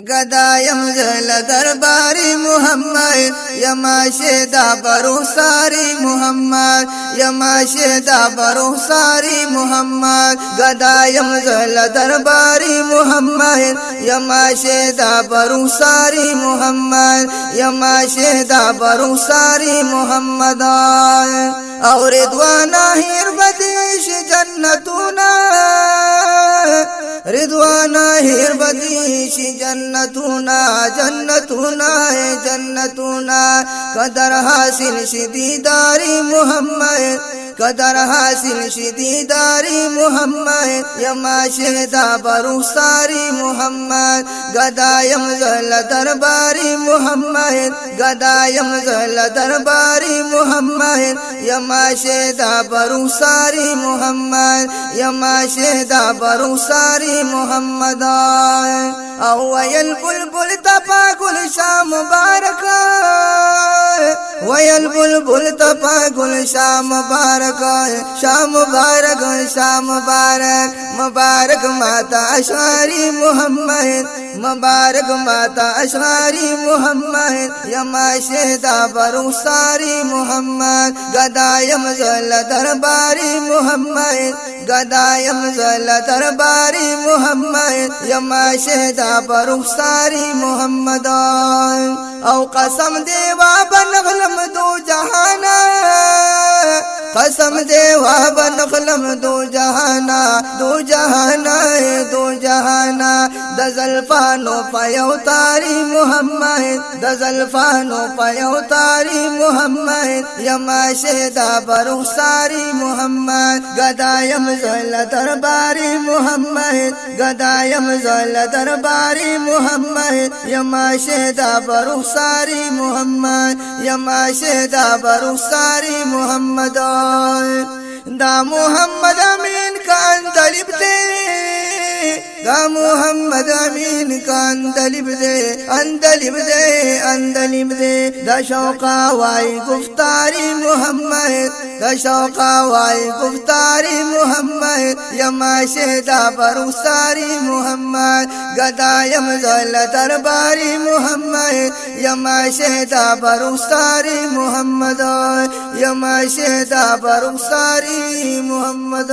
गदायम जल दरबारी मुहम्मद यमाशेदा बरोसारी मुहम्मद यमाशेदा बरोसारी मुहम्मद गदायम जल दरबारी मुहम्मद यमाशेदा बरोसारी मुहम्मद यमाशेदा बरोसारी मुहम्मद और रिदवाना हिरबदीश जन्नतुना रिदवाना हिरबदीश जन्नतुना जन्नतुना जन्नतुना कदर हासिल शिदीदारी मुहम्मद कदर हासिल शिदीदारी मुहम्मद यमाशेदा बरोसारी मुहम्मद गदायम जल दरबारी मुहम्मद गदायम जल दरबारी मुहम्मद यमाशेदा बरोसारी मुहम्मद यमाशेदा बरोसारी मुहम्मद अवयल बुलबुल तपा गुलशाह मुबारक वयल बुलबुल तपा गुलशाह मुबारक शाह मुबारक शाह मुबारक मुबारक माता अशआरी मुहम्मद मुबारक माता अशआरी मुहम्मद यमाशेदा बरोसारी मुहम्मद गदायम जल दरबारी मुहम्मद गदायम जल दरबारी मुहम्मद यमाशेदा बरोसारी मुहम्मद औ कसम देवा बनगलम दो जहाना कसम देवा बनगलम दो जहाना दो जहाना दो जहाना दजल्फानो पयौतारी मुहम्मद दजल्फानो पयौतारी मुहम्मद यमाशेदा बरोसारी मुहम्मद गदायम जल दरबारी मुहम्मद गदायम जल दरबारी मुहम्मद यमाशेदा बरोसारी मुहम्मद यमाशेदा बरोसारी मुहम्मद दा मुहम्मद अमीन का अंदलिब दे दा मुहम्मद अमीन का अंदलिब दे अंदलिब दे अंदलिब दे दा शौका वाई गुफ्तारी मुहम्मद दा शौका वाई गुफ्तारी मुहम्मद यमाशेदा बरोसारी मुहम्मद गदायम जल दरबारी मुहम्मद यमाशेदा बरोसारी मुहम्मद यमाशेदा बरोसारी मुहम्मद।